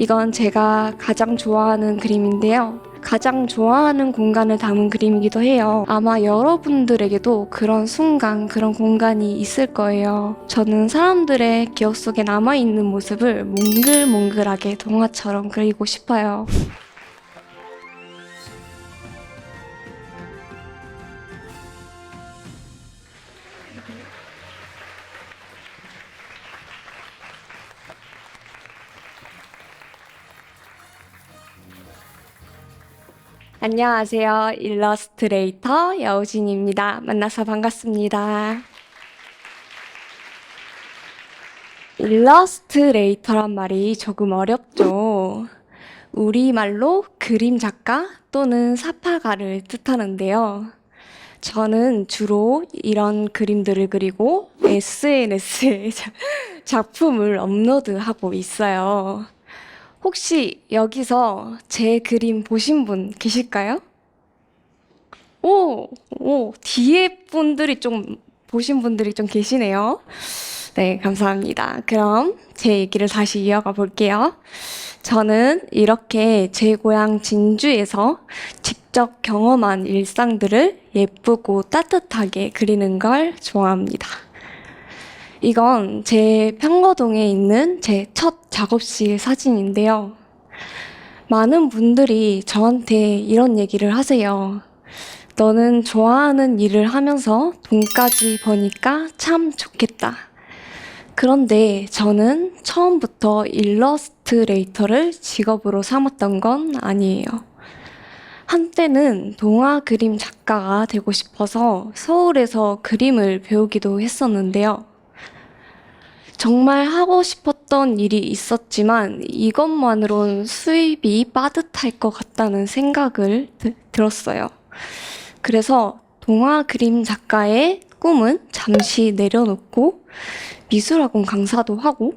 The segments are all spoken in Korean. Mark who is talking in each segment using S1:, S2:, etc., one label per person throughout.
S1: 이건 제가 가장 좋아하는 그림인데요. 가장 좋아하는 공간을 담은 그림이기도 해요. 아마 여러분들에게도 그런 순간, 그런 공간이 있을 거예요. 저는 사람들의 기억 속에 남아있는 모습을 몽글몽글하게 동화처럼 그리고 싶어요. 안녕하세요. 일러스트레이터 여우진입니다. 만나서 반갑습니다. 일러스트레이터란 말이 조금 어렵죠. 우리말로 그림 작가 또는 사파가를 뜻하는데요. 저는 주로 이런 그림들을 그리고 SNS에 작품을 업로드하고 있어요. 혹시 여기서 제 그림 보신 분 계실까요? 뒤에 분들이 좀, 보신 분들이 좀 계시네요. 네, 감사합니다. 그럼 제 얘기를 다시 이어가 볼게요. 저는 이렇게 제 고향 진주에서 직접 경험한 일상들을 예쁘고 따뜻하게 그리는 걸 좋아합니다. 이건 제 평거동에 있는 제 첫 작업실 사진인데요. 많은 분들이 저한테 이런 얘기를 하세요. 너는 좋아하는 일을 하면서 돈까지 버니까 참 좋겠다. 그런데 저는 처음부터 일러스트레이터를 직업으로 삼았던 건 아니에요. 한때는 동화 그림 작가가 되고 싶어서 서울에서 그림을 배우기도 했었는데요. 정말 하고 싶었던 일이 있었지만 이것만으론 수입이 빠듯할 것 같다는 생각을 들었어요. 그래서 동화 그림 작가의 꿈은 잠시 내려놓고 미술학원 강사도 하고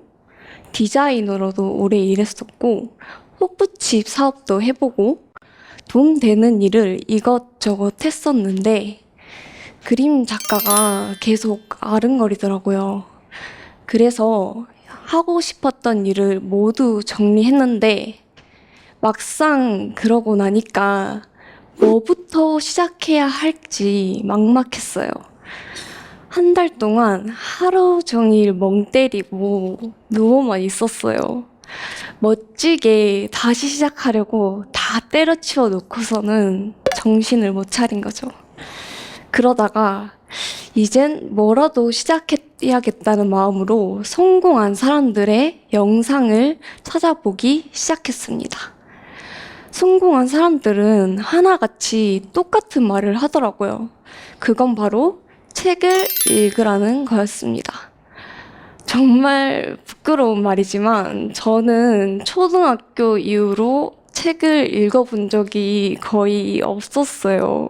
S1: 디자이너로도 오래 일했었고 호프집 사업도 해보고 돈 되는 일을 이것저것 했었는데 그림 작가가 계속 아른거리더라고요. 그래서 하고 싶었던 일을 모두 정리했는데 막상 그러고 나니까 뭐부터 시작해야 할지 막막했어요. 한 달 동안 하루 종일 멍 때리고 누워만 있었어요. 멋지게 다시 시작하려고 다 때려치워 놓고서는 정신을 못 차린 거죠. 그러다가 이젠 뭐라도 시작해야겠다는 마음으로 성공한 사람들의 영상을 찾아보기 시작했습니다. 성공한 사람들은 하나같이 똑같은 말을 하더라고요. 그건 바로 책을 읽으라는 거였습니다. 정말 부끄러운 말이지만 저는 초등학교 이후로 책을 읽어본 적이 거의 없었어요.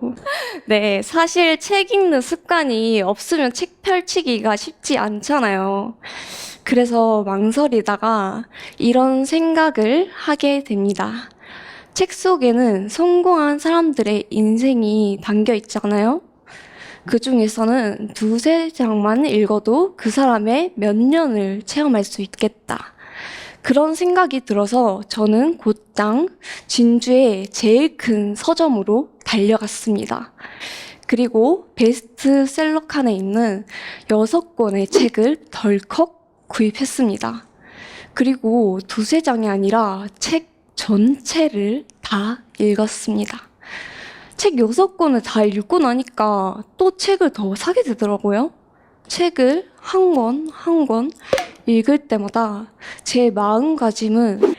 S1: 네, 사실 책 읽는 습관이 없으면 책 펼치기가 쉽지 않잖아요. 그래서 망설이다가 이런 생각을 하게 됩니다. 책 속에는 성공한 사람들의 인생이 담겨 있잖아요. 그 중에서는 두세 장만 읽어도 그 사람의 몇 년을 체험할 수 있겠다. 그런 생각이 들어서 저는 곧장 진주의 제일 큰 서점으로 달려갔습니다. 그리고 베스트셀러 칸에 있는 6권의 책을 덜컥 구입했습니다. 그리고 두세 장이 아니라 책 전체를 다 읽었습니다. 책 6권을 다 읽고 나니까 또 책을 더 사게 되더라고요. 책을 한 권 한 권 읽을 때마다 제 마음가짐은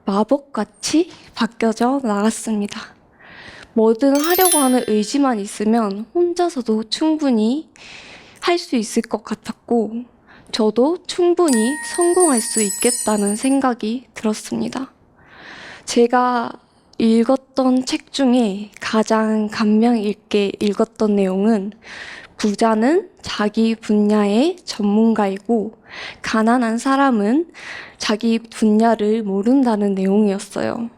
S1: 마법같이 바뀌어져 나갔습니다. 뭐든 하려고 하는 의지만 있으면 혼자서도 충분히 할 수 있을 것 같았고 저도 충분히 성공할 수 있겠다는 생각이 들었습니다. 제가 읽었던 책 중에 가장 감명 있게 읽었던 내용은 부자는 자기 분야의 전문가이고 가난한 사람은 자기 분야를 모른다는 내용이었어요.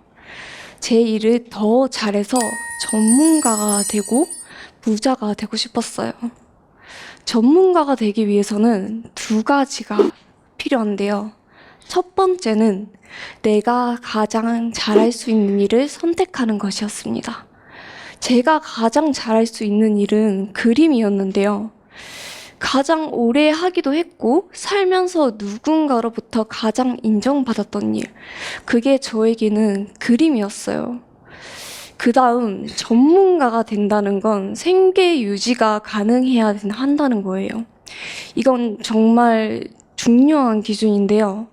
S1: 제 일을 더 잘해서 전문가가 되고 부자가 되고 싶었어요. 전문가가 되기 위해서는 두 가지가 필요한데요. 첫 번째는 내가 가장 잘할 수 있는 일을 선택하는 것이었습니다. 제가 가장 잘할 수 있는 일은 그림이었는데요. 가장 오래 하기도 했고, 살면서 누군가로부터 가장 인정받았던 일. 그게 저에게는 그림이었어요. 그 다음, 전문가가 된다는 건 생계 유지가 가능해야 한다는 거예요. 이건 정말 중요한 기준인데요.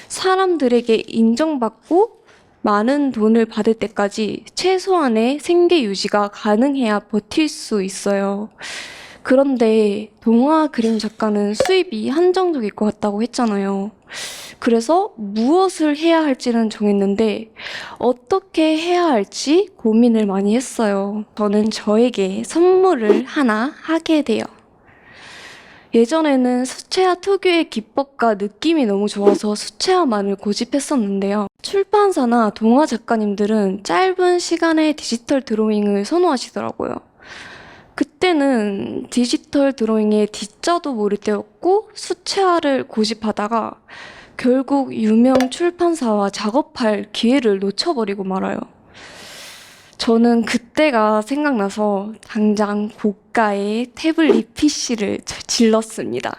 S1: 사람들에게 인정받고 많은 돈을 받을 때까지 최소한의 생계 유지가 가능해야 버틸 수 있어요. 그런데 동화 그림 작가는 수입이 한정적일 것 같다고 했잖아요. 그래서 무엇을 해야 할지는 정했는데 어떻게 해야 할지 고민을 많이 했어요. 저는 저에게 선물을 하나 하게 돼요. 예전에는 수채화 특유의 기법과 느낌이 너무 좋아서 수채화만을 고집했었는데요. 출판사나 동화 작가님들은 짧은 시간에 디지털 드로잉을 선호하시더라고요. 그때는 디지털 드로잉의 D자도 모를 때였고 수채화를 고집하다가 결국 유명 출판사와 작업할 기회를 놓쳐버리고 말아요. 저는 그때가 생각나서 당장 고가의 태블릿 PC를 질렀습니다.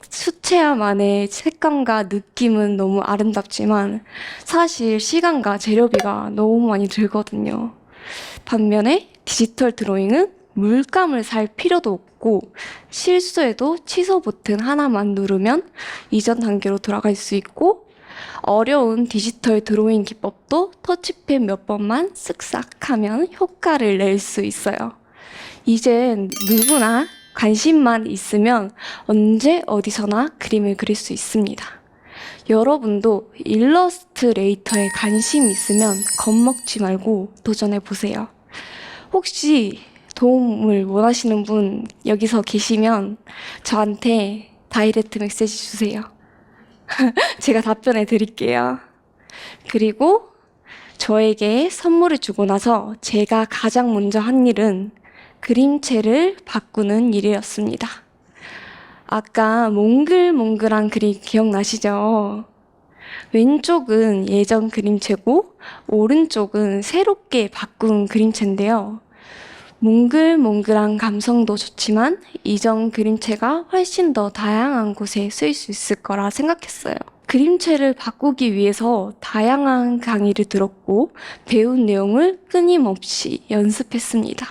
S1: 수채화만의 색감과 느낌은 너무 아름답지만 사실 시간과 재료비가 너무 많이 들거든요. 반면에 디지털 드로잉은 물감을 살 필요도 없고 실수해도 취소 버튼 하나만 누르면 이전 단계로 돌아갈 수 있고 어려운 디지털 드로잉 기법도 터치펜 몇 번만 쓱싹 하면 효과를 낼 수 있어요. 이젠 누구나 관심만 있으면 언제 어디서나 그림을 그릴 수 있습니다. 여러분도 일러스트레이터에 관심 있으면 겁먹지 말고 도전해 보세요. 혹시 도움을 원하시는 분 여기서 계시면 저한테 다이렉트 메시지 주세요. 제가 답변해 드릴게요. 그리고 저에게 선물을 주고 나서 제가 가장 먼저 한 일은 그림체를 바꾸는 일이었습니다. 아까 몽글몽글한 그림 기억나시죠? 왼쪽은 예전 그림체고 오른쪽은 새롭게 바꾼 그림체인데요. 몽글몽글한 감성도 좋지만 이전 그림체가 훨씬 더 다양한 곳에 쓰일 수 있을 거라 생각했어요. 그림체를 바꾸기 위해서 다양한 강의를 들었고 배운 내용을 끊임없이 연습했습니다.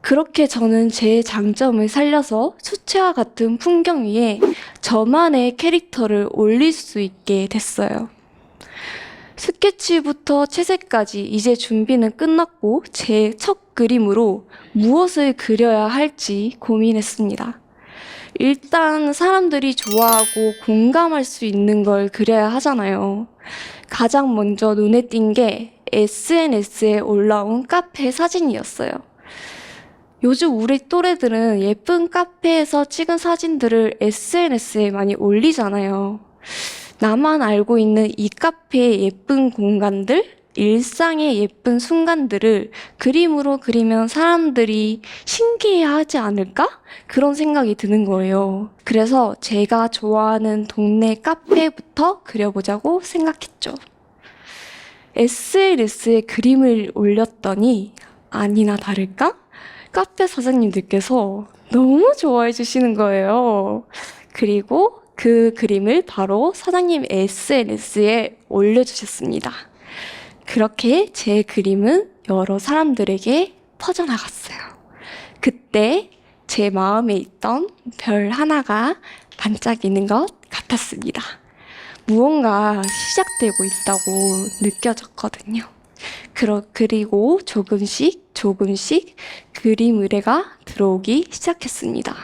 S1: 그렇게 저는 제 장점을 살려서 수채화 같은 풍경 위에 저만의 캐릭터를 올릴 수 있게 됐어요. 스케치부터 채색까지 이제 준비는 끝났고 제 첫 그림으로 무엇을 그려야 할지 고민했습니다. 일단 사람들이 좋아하고 공감할 수 있는 걸 그려야 하잖아요. 가장 먼저 눈에 띈 게 SNS에 올라온 카페 사진이었어요. 요즘 우리 또래들은 예쁜 카페에서 찍은 사진들을 SNS에 많이 올리잖아요. 나만 알고 있는 이 카페의 예쁜 공간들, 일상의 예쁜 순간들을 그림으로 그리면 사람들이 신기해하지 않을까? 그런 생각이 드는 거예요. 그래서 제가 좋아하는 동네 카페부터 그려보자고 생각했죠. SNS에 그림을 올렸더니 아니나 다를까? 카페 사장님들께서 너무 좋아해 주시는 거예요. 그리고 그 그림을 바로 사장님 SNS에 올려주셨습니다. 그렇게 제 그림은 여러 사람들에게 퍼져나갔어요. 그때 제 마음에 있던 별 하나가 반짝이는 것 같았습니다. 무언가 시작되고 있다고 느껴졌거든요. 그리고 조금씩 그림 의뢰가 들어오기 시작했습니다.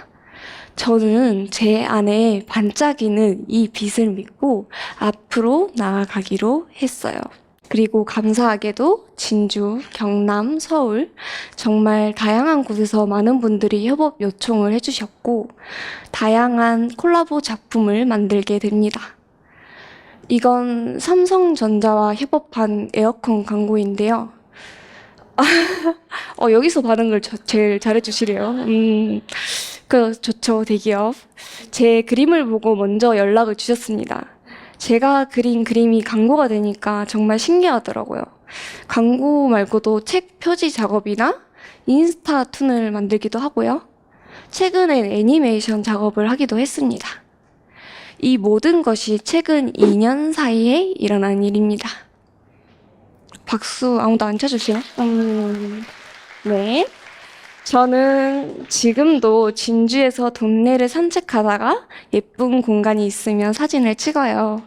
S1: 저는 제 안에 반짝이는 이 빛을 믿고 앞으로 나아가기로 했어요. 그리고 감사하게도 진주, 경남, 서울 정말 다양한 곳에서 많은 분들이 협업 요청을 해주셨고 다양한 콜라보 작품을 만들게 됩니다. 이건 삼성전자와 협업한 에어컨 광고인데요. 여기서 반응을 제일 잘해주시래요. 좋죠, 대기업. 제 그림을 보고 먼저 연락을 주셨습니다. 제가 그린 그림이 광고가 되니까 정말 신기하더라고요. 광고 말고도 책 표지 작업이나 인스타 툰을 만들기도 하고요. 최근엔 애니메이션 작업을 하기도 했습니다. 이 모든 것이 최근 2년 사이에 일어난 일입니다. 박수 아무도 안 쳐주세요. 네. 저는 지금도 진주에서 동네를 산책하다가 예쁜 공간이 있으면 사진을 찍어요.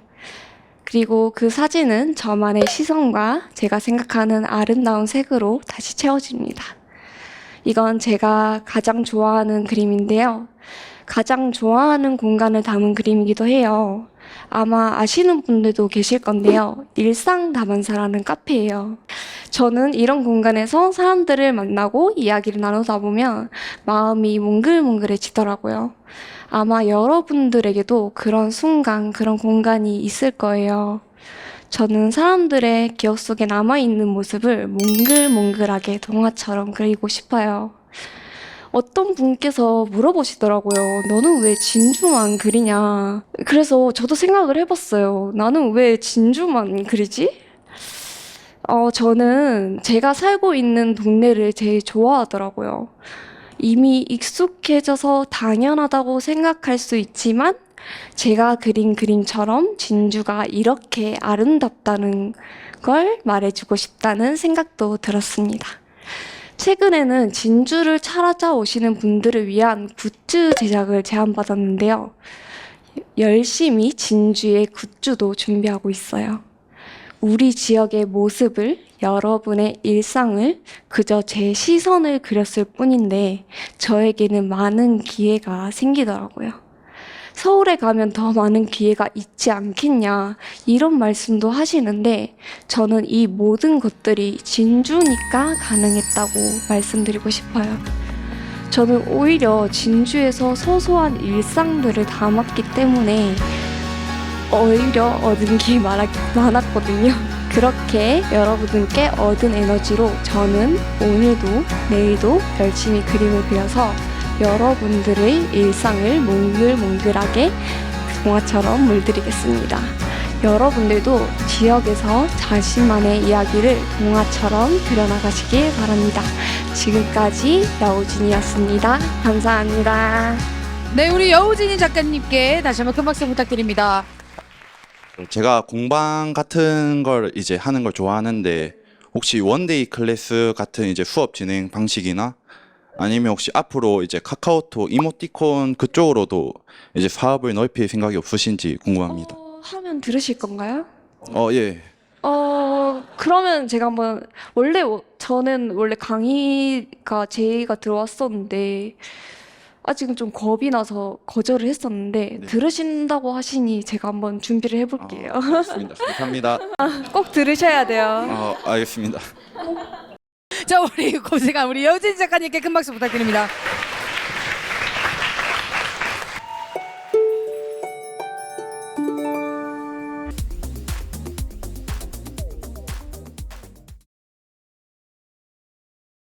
S1: 그리고 그 사진은 저만의 시선과 제가 생각하는 아름다운 색으로 다시 채워집니다. 이건 제가 가장 좋아하는 그림인데요. 가장 좋아하는 공간을 담은 그림이기도 해요. 아마 아시는 분들도 계실 건데요. 일상 다반사라는 카페예요. 저는 이런 공간에서 사람들을 만나고 이야기를 나누다 보면 마음이 몽글몽글해지더라고요. 아마 여러분들에게도 그런 순간, 그런 공간이 있을 거예요. 저는 사람들의 기억 속에 남아있는 모습을 몽글몽글하게 동화처럼 그리고 싶어요. 어떤 분께서 물어보시더라고요. 너는 왜 진주만 그리냐? 그래서 저도 생각을 해봤어요. 나는 왜 진주만 그리지? 저는 제가 살고 있는 동네를 제일 좋아하더라고요. 이미 익숙해져서 당연하다고 생각할 수 있지만, 제가 그린 그림처럼 진주가 이렇게 아름답다는 걸 말해주고 싶다는 생각도 들었습니다. 최근에는 진주를 찾아오시는 분들을 위한 굿즈 제작을 제안받았는데요. 열심히 진주의 굿즈도 준비하고 있어요. 우리 지역의 모습을, 여러분의 일상을 그저 제 시선을 그렸을 뿐인데 저에게는 많은 기회가 생기더라고요. 서울에 가면 더 많은 기회가 있지 않겠냐 이런 말씀도 하시는데 저는 이 모든 것들이 진주니까 가능했다고 말씀드리고 싶어요. 저는 오히려 진주에서 소소한 일상들을 담았기 때문에 오히려 얻은 게 많았거든요. 그렇게 여러분들께 얻은 에너지로 저는 오늘도 내일도 열심히 그림을 그려서 여러분들의 일상을 몽글몽글하게 동화처럼 물들이겠습니다. 여러분들도 지역에서 자신만의 이야기를 동화처럼 그려나가시길 바랍니다. 지금까지 여우진이었습니다. 감사합니다.
S2: 네, 우리 여우진이 작가님께 다시 한번 큰 박수 부탁드립니다.
S3: 제가 공방 같은 걸 이제 하는 걸 좋아하는데 혹시 원데이 클래스 같은 이제 수업 진행 방식이나 아니면 혹시 앞으로 이제 카카오톡 이모티콘 그쪽으로도 이제 사업을 넓힐 생각이 없으신지 궁금합니다.
S1: 하면 들으실 건가요?
S3: 예.
S1: 그러면 제가 한번 저는 원래 강의가 제의가 들어왔었는데 아직은 좀 겁이 나서 거절을 했었는데
S3: 네.
S1: 들으신다고 하시니 제가 한번 준비를 해볼게요.
S3: 알겠습니다. 감사합니다.
S1: 꼭 들으셔야 돼요.
S3: 알겠습니다.
S2: 자, 우리 고생한 우리 여우진 작가님께 큰 박수 부탁드립니다.